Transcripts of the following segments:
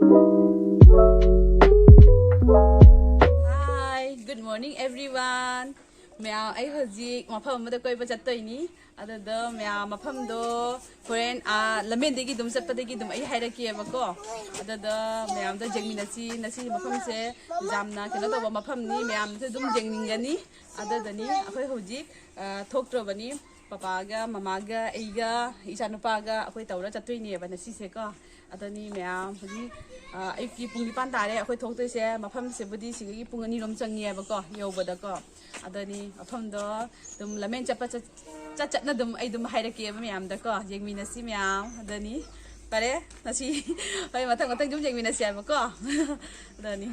Hi, good morning everyone. Mẹ ai hồi gì mà phẩm mà tôi coi bây giờ tôi ní, ada đó mẹ mà phẩm đó foreign làm bên đây cái đống sắt đây cái đống ai hay là kia mà có, ada đó mẹ đó dừng mình nasi mà phẩm sẽ jam na cái nó đâu mà phẩm ní mẹ sẽ đống dừng mình cái ní, ada đó ní, ai hồi gì thốt rồi vậy ní, papa ga, mama ga, ai ga, isa nupa ga, ai tàu ra chặt tôi ní, vậy nasi sẽ có, ada ní mẹ hồi gì ai cái pung đi pan ta đấy, ai thốt tôi sẽ mà phẩm sẽ bữa đi sẽ cái pung anh lom chăng nghe vậy có, yêu bữa đó có. Ada ni apam do dum lamen capat na dum ay dum hayra kiya miyam da ko jengmi nasi miyam ada ni pare nasi ay matang dum jengmi nasi ay ko ada ni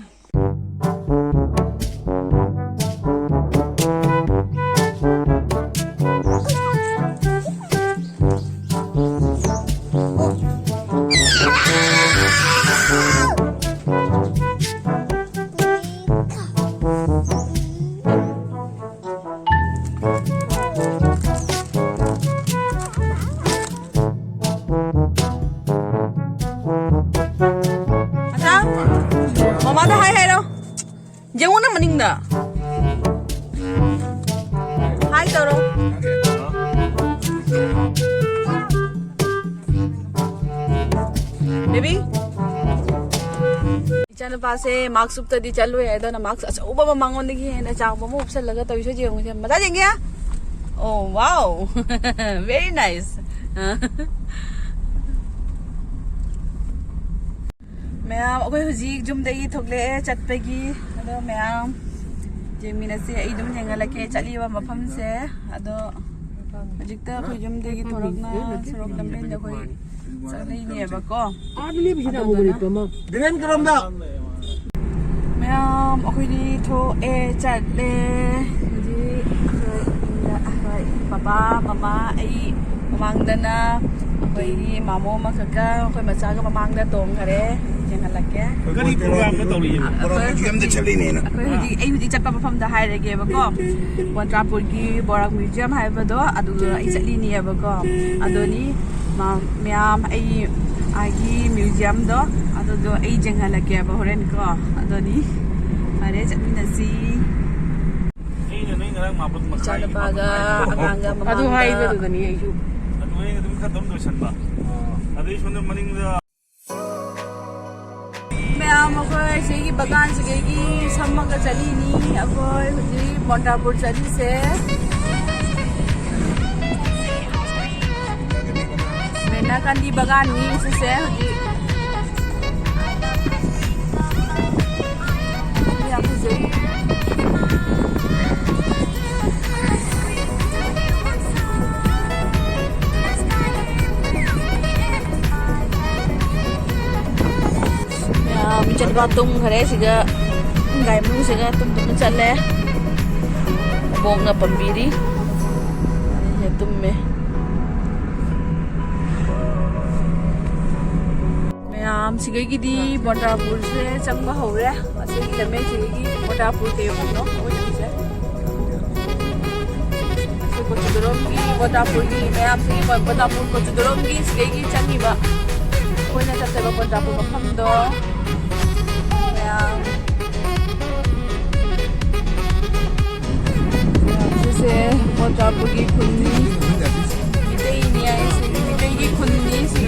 Mama dah hai đâu? Jangan nak mening dah. Hai tau đâu? Baby? Ichana paase marks up tadi chalu hai dah na marks asa uba ma mangon lagi hai na chang bamu upsal laga tau iso jeng macam mata jeng ya? Oh wow, very nice. Ma'am अखोई हुजिक जुमदगी थोकले चटपगी अदो ma'am जेमिनसे आई दुम जेंगलके चलीबा मफम से अदो हुजिकता अखोई जुमदगी थोरकना सरक लम्बेन the अखोई चलैने बको आबली बिना मोबरी कमा दिनेन करमदा मैम अखोई थो ए चटले हुजि अखोई पापा मामा आई ममांगदना अखोई मामो मखका अखोई मचागा ममांगदा तोंग खरे lagi. Kau ni program betul ni. Program museum dah cari ni nak. Aku hudi cepat paham dah hari lagi, bako. Wandrapur gi Borak Museum hai betul. Adu ai cari ni ya bako. Adu ni, miam ai museum do. Adu do ai jangan lagi ya bahuran ko. Adu ni, mari cari nasi. Ini ni orang mabuk makan. Cari baga, angga mama. Adu hai betul ni isu. Adu ini tu mungkin dom dosan ba. Adu isu ni maning dah. Ma'am अखोई सेगी बगान सेगी सम्मगा चली नी अखोई हुजी मोंटापुर चली से मेना कंदी बगान नी से हुजी ये आपको जेगी Micat batung hari siga ngai mu siga tum chale bong na pambiri ya tum me ma'am सिगे की दी मोटापुर से चंगा हो रहा है ऐसे की लम्बे सिगे की मोटापुर के बोलो वो जैसे ऐसे कुछ दूरों की मोटापुर की मैम सिगे मोटापुर कुछ दूरों की सिगे की चंगी बा कोई ना चलते बा मोटापुर का हम दो जैसे मोटापुर की खुन्नी मिटे नहीं आई सी मिटे की खुन्नी सी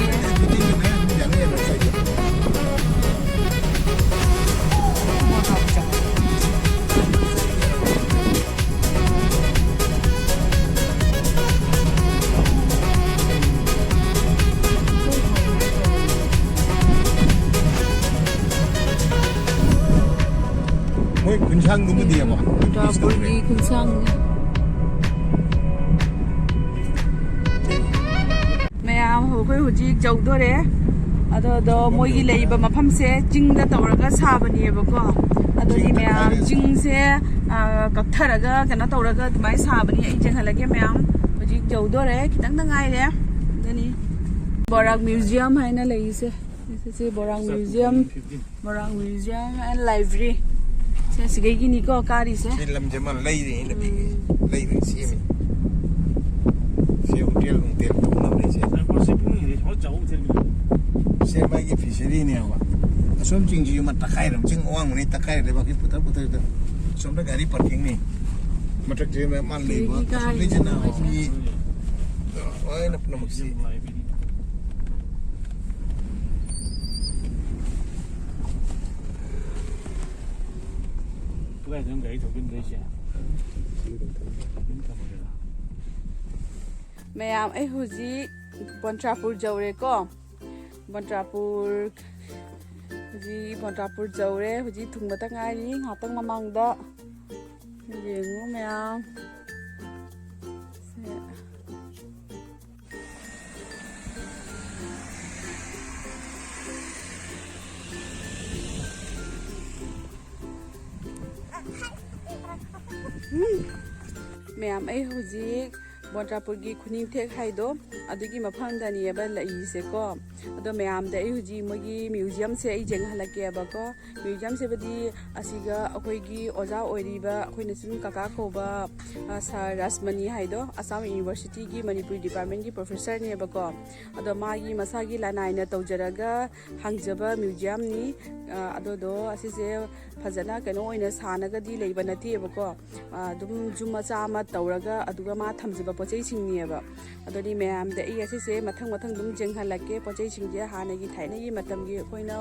Kunsang dulu dia mah. Motaburgi kunsang. Ma'am होखोई हुजिक जौदोरे अदो मोगी लेइबा मफम से जिंगदा तौरगा साबनियेबको अदोनी मैम जिंग से कक्थरगा कना तौरगा दुमाई साबनी आई जंगलगे मैम हुजिक जौदोरे खितंग दंगाइरे दनी बोराक म्यूजियम हैना लेइसे से बोराक म्यूजियम एंड लाइब्रेरी से सिगे की निको कारी से film zaman lay ni sih hotel tu nak ni sih Aku sih pun ni, aku jauh macam ni. saya bagi fishery ni awak Som jing ji mat takai ram jing wang ni takai le baki putar putar itu. Som dah gari parking ni. Matak je memang leba. Som ni jena ni. Oh, ini pun maksi. Cái này gãy chỗ bên đây xe. Mayam ai huji Bontrapur jaure ko. Bontrapur huji Bontrapur jaure huji thungba ta ngai ni ngatang mamang da. Yengu mayam. Mayam ai huji Bontrapur gi khuning thek haido adugi mafam dani eba lai se ko ado mayam da ai huji mogi museum se ai jeng halake ba ko museum se badi asiga akoi gi oja oiriba akoi na sun kaka ko ba sir Rasmani haido Assam University gi Manipur department gi professor ne ba ko ado magi masagi lanai na tawjaraga hangjaba museum ni ado do asise fazana kano oina sanaga di leiba nati ba ko dum juma chama tawraga aduga ma thamjiba pochei singnieba adoni mayam da I asise mathang mathang dum jenghalake pochei singje hanagi thainagi matamgi koina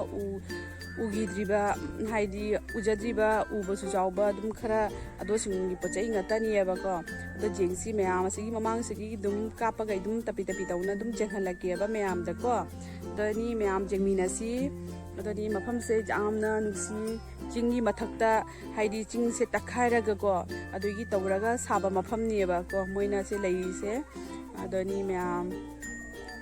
ugidriba haidi ujadriba ubasu jawba dum khara ado singi pochei ngatanieba ko ado jengsi mayam asigi mamang sigi dum kapaga dum tapi tapi tawna dum jenghalake ba mayam da ko doni mayam jengminasi adoni mafam se jamna nusi jingi mathakta haidi jing se takhairaga ko adugi tawraga saba mafam nieba ko moina se lei se adoni mayam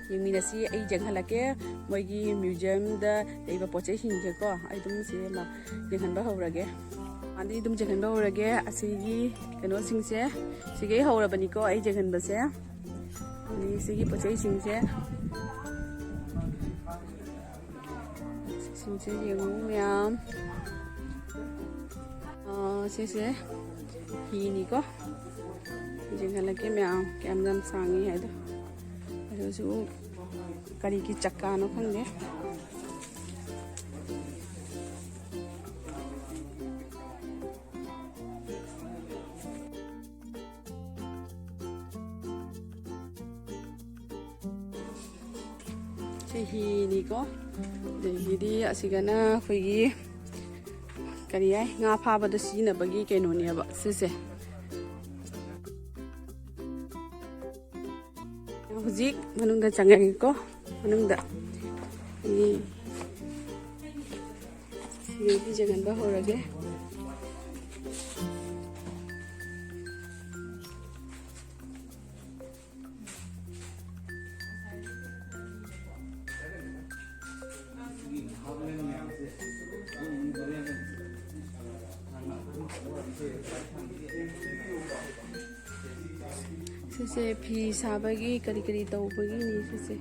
yengminasi ai jenghalake moigi museum da leiba pochei hinje ko ai dum se ma jenghanba hawrage andi dum jenghanba hawrage asigi kano singse sige hawrabani ko ai jenghanba se ani sigi pochei singse singse yengu mayam sese hini ko jenghalake mayam kamdam sangi haido adusu kari ki chakka no khangde hini ko hidi asigana khoigi kari ai nga phaba da sina bagi keno ne ba sese huzik manungda changai ko manungda ni di jangan ba horage sese phi sabagi kari kari tawbagi ni sese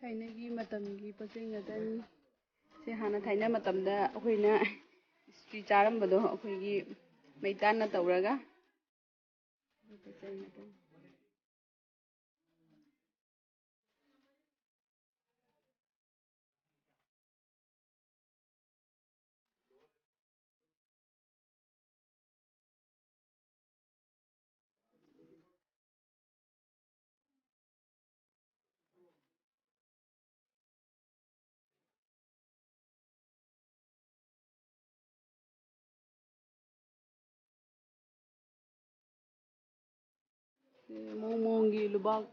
thainagi matamgi pochei ngatani se hana thaina matamda akoina street charambado akoigi maitan na tawraga pochei ngatani ꯃꯣꯡꯒꯤ ꯂꯨꯕꯥꯛ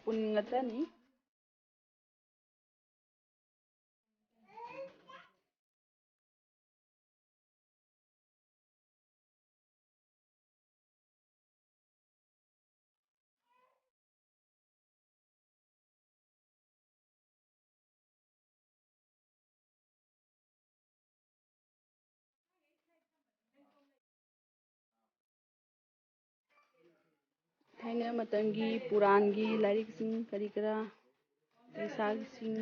ꯄꯨꯟ ꯉꯥꯛꯇꯅꯤ ꯊꯥꯏꯅ ꯃꯇꯝꯒꯤ ꯄꯨꯔꯥꯟꯒꯤ ꯂꯥꯏꯔꯤꯛꯁꯤꯡ ꯀꯔꯤ ꯀꯔꯥ ꯏꯁꯥꯁꯤꯡ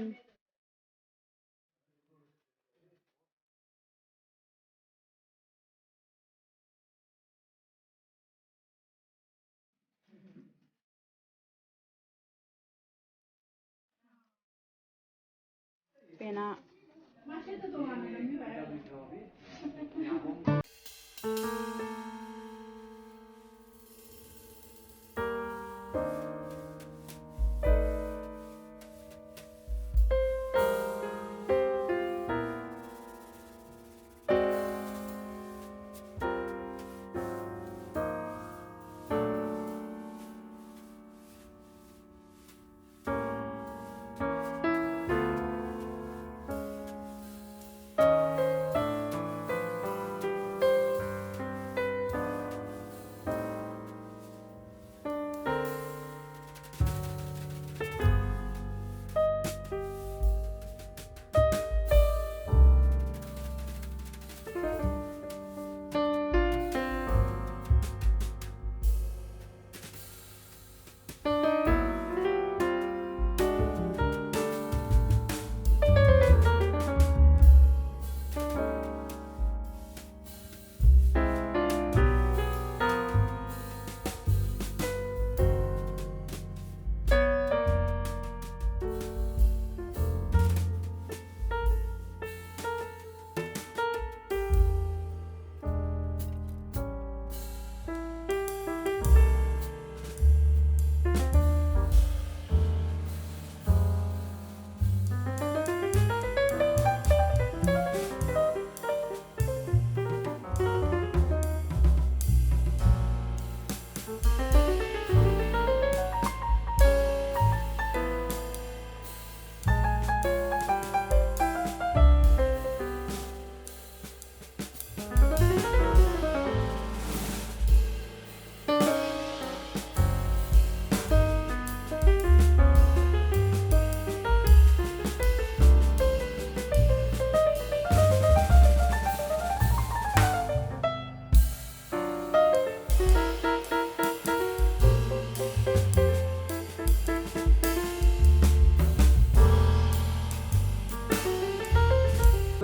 ꯄꯦꯅꯥ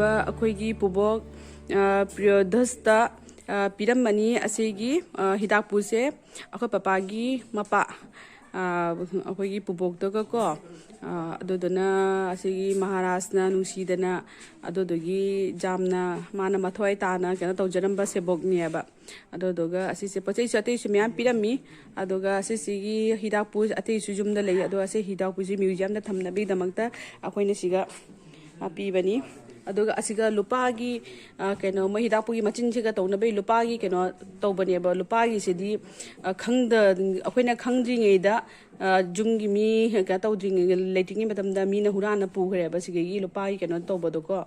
ꯑꯩꯈꯣꯏꯒꯤ ꯄꯨꯕꯣꯛ ꯄ꯭ꯔꯤꯌꯣꯗꯁꯇ ꯄꯤꯔꯝꯕꯅꯤ ꯑꯁꯤꯒꯤ ꯍꯤꯗꯥꯛꯄꯨꯁꯦ ꯑꯩꯈꯣꯏ ꯄꯄꯥꯒꯤ ꯃꯄꯥ ꯑꯩꯈꯣꯏꯒꯤ ꯄꯨꯕꯣꯛꯇꯒꯀꯣ ꯑꯗꯨꯗꯨꯅ ꯑꯁꯤꯒꯤ ꯃꯍꯥꯔꯥꯖꯅ ꯅꯨꯡꯁꯤꯗꯅ ꯑꯗꯨꯗꯨꯒꯤ ꯌꯥꯝꯅ ꯃꯥꯅ ꯃꯊꯧꯋꯥꯏ ꯇꯥꯅ ꯀꯩꯅꯣ ꯇꯧꯖꯔꯝꯕ ꯁꯦꯕꯣꯛꯅꯦꯕ ꯑꯗꯨꯗꯨꯒ ꯑꯁꯤꯁꯦ ꯄꯣꯠ ꯆꯩꯁꯨ ꯑꯇꯩꯁꯨ ꯃꯌꯥꯝ ꯄꯤꯔꯝꯃꯤ ꯑꯗꯨꯒ ꯑꯁꯤꯁꯤꯒꯤ ꯍꯤꯗꯥꯛꯄꯨ ꯑꯇꯩꯁꯨ ꯌꯨꯝꯗ ꯂꯩ ꯑꯗꯣ ꯑꯁꯤ ꯍꯤꯗꯥꯛꯄꯨꯁꯤ म्यूजियमꯗ ꯊꯝꯅꯕꯒꯤꯗꯃꯛꯇ ꯑꯩꯈꯣꯏꯅ ꯁꯤꯒ ꯄꯤꯕꯅꯤ ꯑꯗꯨꯒ ꯑꯁꯤꯒ ꯂꯨꯄꯥꯒꯤ ꯀꯩꯅꯣ ꯃꯣꯏ ꯍꯤꯗꯥꯛꯄꯨꯒꯤ ꯃꯆꯤꯟꯁꯤꯒ ꯇꯧꯅꯕꯒꯤ ꯂꯨꯄꯥꯒꯤ ꯀꯩꯅꯣ ꯇꯧꯕꯅꯦꯕ ꯂꯨꯄꯥꯒꯤꯁꯤꯗꯤ ꯑꯩꯈꯣꯏꯅ ꯈꯪꯗ꯭ꯔꯤꯉꯩꯗ ꯖꯨꯝꯒꯤ ꯃꯤ ꯀꯩꯅꯣ ꯇꯧꯗ꯭ꯔꯤꯉꯩ ꯂꯩꯇ꯭ꯔꯤꯉꯩ ꯃꯇꯝꯗ ꯃꯤꯅ ꯍꯨꯔꯥꯟꯅ ꯄꯨꯈ꯭ꯔꯦꯕ ꯁꯤꯒꯤ ꯂꯨꯄꯥꯒꯤ ꯀꯩꯅꯣ ꯇꯧꯕꯗꯣꯀꯣ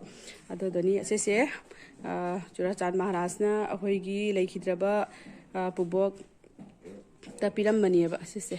ꯑꯗꯨꯗꯅꯤ ꯑꯁꯤꯁꯦ ꯆꯨꯔꯥꯆꯥꯟ ꯃꯍꯥꯔꯥꯖꯅ ꯑꯩꯈꯣꯏꯒꯤ ꯂꯩꯈꯤꯗ꯭ꯔꯕ ꯄꯨꯕꯣꯛꯇ ꯄꯤꯔꯝꯕꯅꯦꯕ ꯑꯁꯤꯁꯦ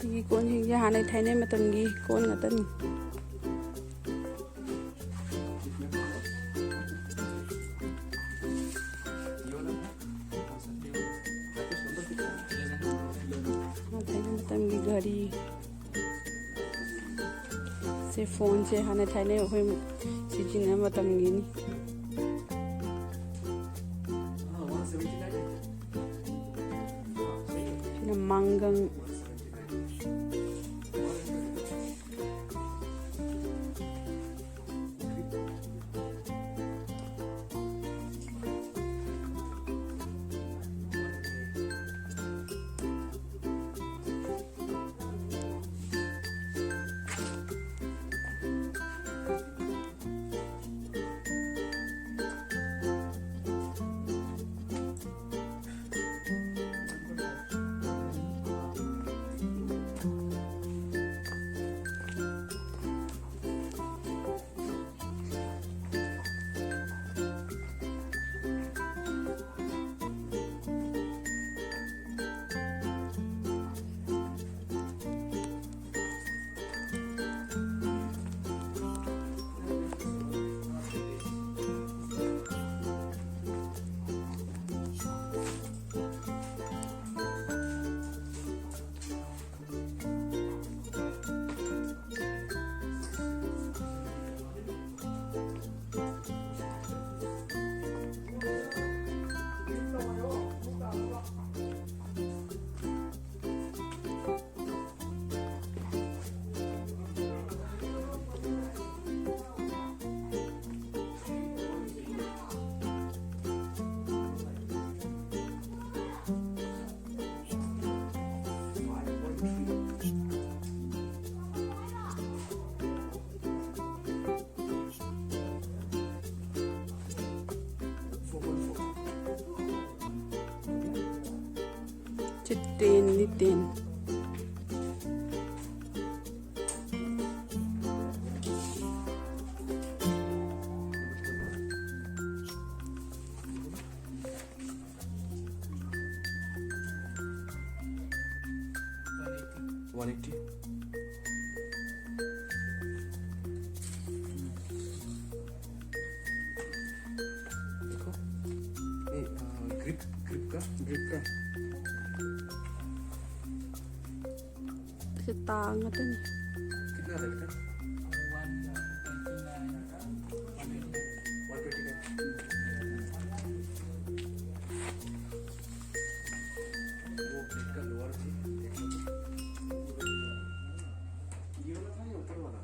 ꯁꯤꯒꯤ ꯀꯣꯟꯁꯤꯡꯁꯦ ꯍꯥꯟꯅ ꯊꯥꯏꯅꯩ ꯃꯇꯝꯒꯤ ꯀꯣꯟ ꯉꯥꯛꯇꯅꯤ ꯊꯥꯏꯅ ꯃꯇꯝꯒꯤ ꯘꯔꯤ ꯁꯦ ꯐꯣꯟꯁꯦ ꯍꯥꯟꯅ ꯊꯥꯏꯅꯩ ꯑꯩꯈꯣꯏ ꯁꯤꯖꯤꯟꯅꯕ ꯃꯇꯝꯒꯤꯅꯤ ꯁꯤꯅ ꯃꯥꯡꯒꯪ Tin tin. ग्रिप का से तांग ngatan कितना था बेटा 129 वो ग्रिप का लोअर थी ये वाला था या ऊपर वाला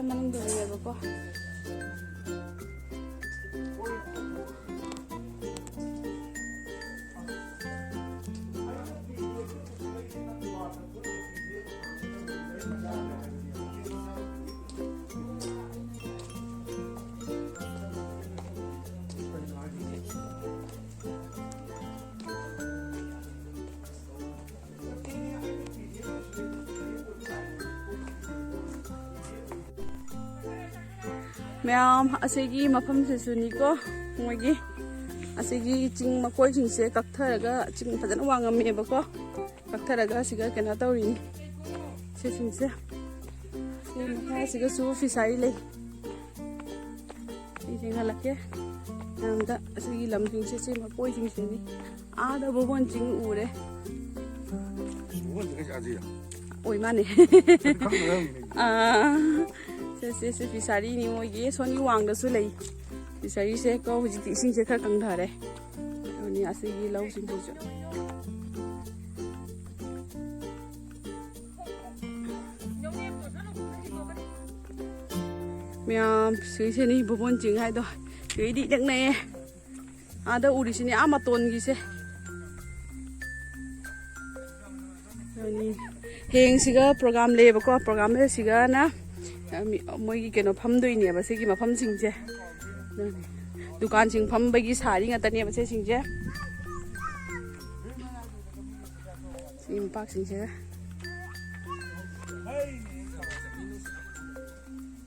ꯃꯅꯨꯡꯗ ꯂꯩꯌꯦꯕꯀꯣ ꯃꯌꯥꯝ ꯑꯁꯤꯒꯤ ꯃꯐꯝꯁꯤꯁꯨꯅꯤꯀꯣ ꯃꯣꯏꯒꯤ ꯑꯁꯤꯒꯤ ꯆꯤꯡ ꯃꯀꯣꯏꯁꯤꯡꯁꯦ ꯀꯛꯊꯔꯒ ꯆꯤꯡ ꯐꯖꯅ ꯋꯥꯡꯉꯝꯃꯦꯕꯀꯣ ꯀꯛꯊꯔꯒ ꯑꯁꯤꯒ ꯀꯩꯅꯣ ꯇꯧꯔꯤꯅꯤ ꯁꯤꯁꯤꯡꯁꯦ ꯁꯤ ꯃꯈꯥꯁꯤꯒꯁꯨ ꯐꯤꯁꯥꯔꯤ ꯂꯩ ꯌꯦꯡꯍꯜꯂꯛꯀꯦ ꯃꯌꯥꯝꯗ ꯑꯁꯤꯒꯤ ꯂꯝꯁꯤꯡꯁꯦ ꯁꯤ ꯃꯀꯣꯏꯁꯤꯡꯁꯤꯅꯤ ꯑꯥꯗ ꯕꯣꯕꯣꯟ ꯆꯤꯡ ꯎꯔꯦ ꯑꯣꯏ ꯃꯥꯅꯦ ꯁꯤ ꯐꯤꯁꯥꯔꯤꯅꯤ ꯃꯣꯏꯒꯤ ꯁꯣꯟꯒꯤ ꯋꯥꯡꯗꯁꯨ ꯂꯩ ꯐꯤꯁꯥꯔꯤꯁꯦ ꯀꯣ ꯍꯧꯖꯤꯛꯇꯤ ꯏꯁꯤꯡꯁꯦ ꯈꯔ ꯀꯪꯊꯔꯦ ꯑꯗꯨꯅꯤ ꯑꯁꯤꯒꯤ ꯂꯧꯁꯤꯡꯁꯤꯁꯨ ꯃꯌꯥꯝ ꯁꯤꯁꯤꯅꯤ ꯕꯣꯕꯣꯟ ꯆꯤꯡ ꯍꯥꯏꯗꯣ ꯁꯤꯗꯤ ꯅꯛꯅꯩꯌꯦ ꯑꯥꯗ ꯎꯔꯤꯁꯤꯅꯤ ꯑꯥ ꯃꯇꯣꯟꯒꯤꯁꯦ ꯍꯌꯦꯡꯁꯤꯒ ꯄ꯭ꯔꯣꯒꯥꯝ ꯂꯩꯌꯦꯕꯀꯣ ꯄ꯭ꯔꯣꯒꯥꯝ ꯁꯤꯒꯅ ꯃꯣꯏꯒꯤ ꯀꯩꯅꯣ ꯐꯝꯗꯣꯏꯅꯦꯕ ꯁꯤꯒꯤ ꯃꯐꯝꯁꯤꯡꯁꯦ ꯗꯨꯀꯥꯟꯁꯤꯡ ꯐꯝꯕꯒꯤ ꯁꯥꯔꯤ ꯉꯥꯛꯇꯅꯦꯕ ꯁꯤꯁꯤꯡꯁꯦ ꯁꯤꯒꯤ ꯃꯄꯥꯛꯁꯤꯡꯁꯦ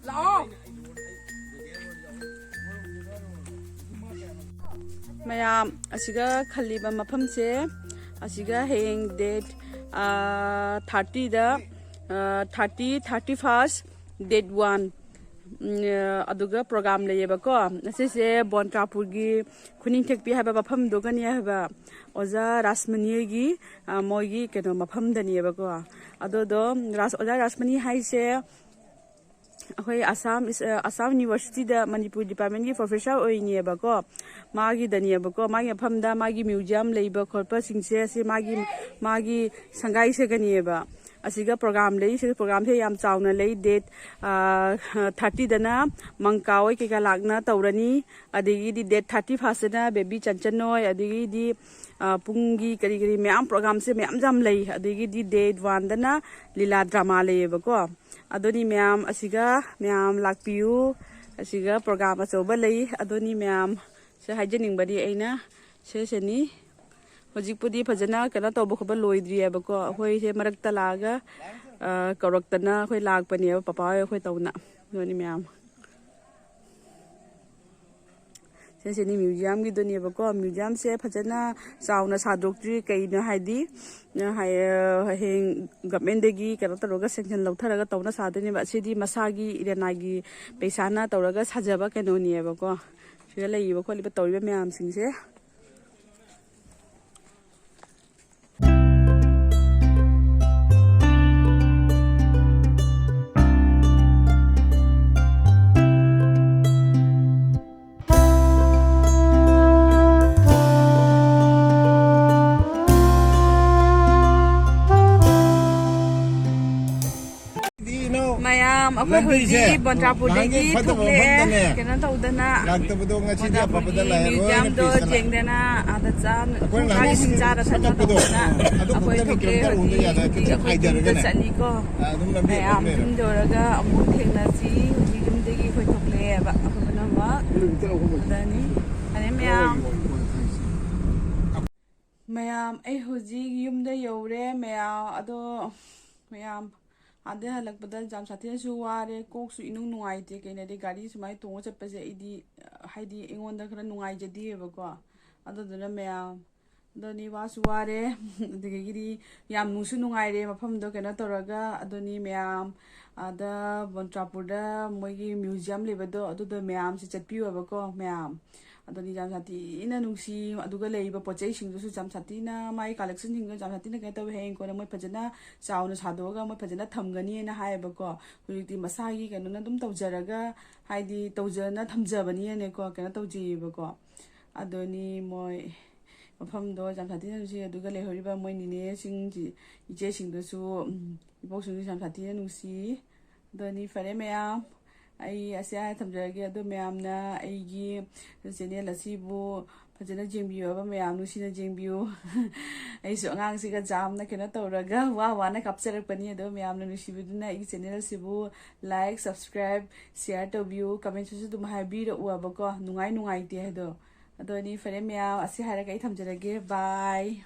ꯂꯥꯛꯑꯣ ꯃꯌꯥꯝ ꯑꯁꯤꯒ ꯈꯜꯂꯤꯕ ꯃꯐꯝꯁꯦ ꯑꯁꯤꯒ ꯍꯌꯦꯡ date 30ꯗ 31 date 1 aduga program layebako asise Bontrapurgi Khuningthekpi haba mafamdogani haba oja Rasmani gi moigi keno mafamdani bako adodo oja Rasmani haise akhoi Assam University da Manipur Department gi professor oinebako magi daniyebako magi mafamda magi museum leiba khorpa singse se magi sangai se ganiyeba asiga program lei se program the yam chauna lei date 30 dana mangkawai ke galakna taurani adigi di date 31 na baby chanchanoi adigi di pungi kari kari myam program se myam jam lei adigi di date 1 dana lila drama lei bako adoni myam asiga myam lakpiu asiga program achoba lei adoni myam se haijening badi aina se hojikpudi phajana kana tawba khoba loidriyabako ahoi se marakta laga karaktana ahoi lakpani papa ahoi tawna noni myam se ni museum gi doniyabako museum se phajana chauna sadokri kaina haidi heng government degi kana tawga sanction lautharaga tawna sadani ba sidi masagi irenagi paisana tawraga sajaba kanoni yabako sira leiba kholiba tawriba myam singse mayam akhoi hoji Bontrapurdagi thokle kena tawdana museum do jengdana ada chan khari sinjara thana tawdana akhoi thokle akhoi da chali ko mayam sindoraga amuk thengnachi hoji yumdagi akhoi thokle ba akhoi banama dani ane mayam ai hoji yumda yore mayam ado mayam ade halakpada jam sathinasu ware koksu inung nungaite kainade gari sumai tongo chapase idi haidi engonda khara nungai jadiyebako adoduna mayam doni wasu ware adegiri yam nusu nungaire mafamdo kena toraga adoni mayam ada Bontrapurda moigi museum lebado adudo mayam se chatpiyobako mayam adoni jam sathi ina nungsi aduga leiba pochei singdu jam sathi na mai collection sing jam sathi na kai taw heng ko moi phajana chauna sadoga moi phajana thamgani na haibako huriti masagi kanuna dum tawjaraga haidi tawjana thamjabani ne ko kana tawjibako adoni moi mafamdo jam sathi na nusi aduga lehoriba moi nine singji ije singdu su ibok singdu jam sathi na nusi doni fare mayam ꯑꯩ ꯑꯁꯤ ꯊꯝꯖꯔꯒꯦ ꯑꯗꯣ ꯃꯌꯥꯝꯅ ꯑꯩꯒꯤ channel ꯑꯁꯤꯕꯨ ꯐꯖꯅ ꯌꯦꯡꯕꯤꯌꯨꯕ ꯃꯌꯥꯝ ꯅꯨꯡꯁꯤꯅ ꯌꯦꯡꯕꯤꯌꯨ ꯑꯩꯁꯨ ꯑꯉꯥꯡꯁꯤꯒ ꯖꯥꯝꯅ ꯀꯩꯅꯣ ꯇꯧꯔꯒ ꯋꯥꯅ ꯀꯥꯞꯆꯔꯛꯄꯅꯤ ꯑꯗꯣ ꯃꯌꯥꯝꯅ ꯅꯨꯡꯁꯤꯕꯤꯗꯨꯅ ꯑꯩꯒꯤ ꯆꯦꯅꯦꯜ ꯑꯁꯤꯕꯨ ꯂꯥꯏꯛ ꯁꯕꯁꯀ꯭ꯔꯥꯏꯕ ꯁꯤꯌꯔ ꯇꯧꯕꯤꯌꯨ ꯀꯃꯦꯟꯇꯁꯨ ꯑꯗꯨꯝ ꯍꯥꯏꯕꯤꯔꯛꯎꯕꯀꯣ ꯅꯨꯡꯉꯥꯏꯇꯦ ꯍꯥꯏꯗꯣ ꯑꯗꯣ ꯐꯔꯦ ꯃꯌꯥꯝ ꯑꯁꯤ ꯍꯥꯏꯔꯒ ꯑꯩ ꯊꯝꯖꯔꯒꯦ ꯕꯥꯏ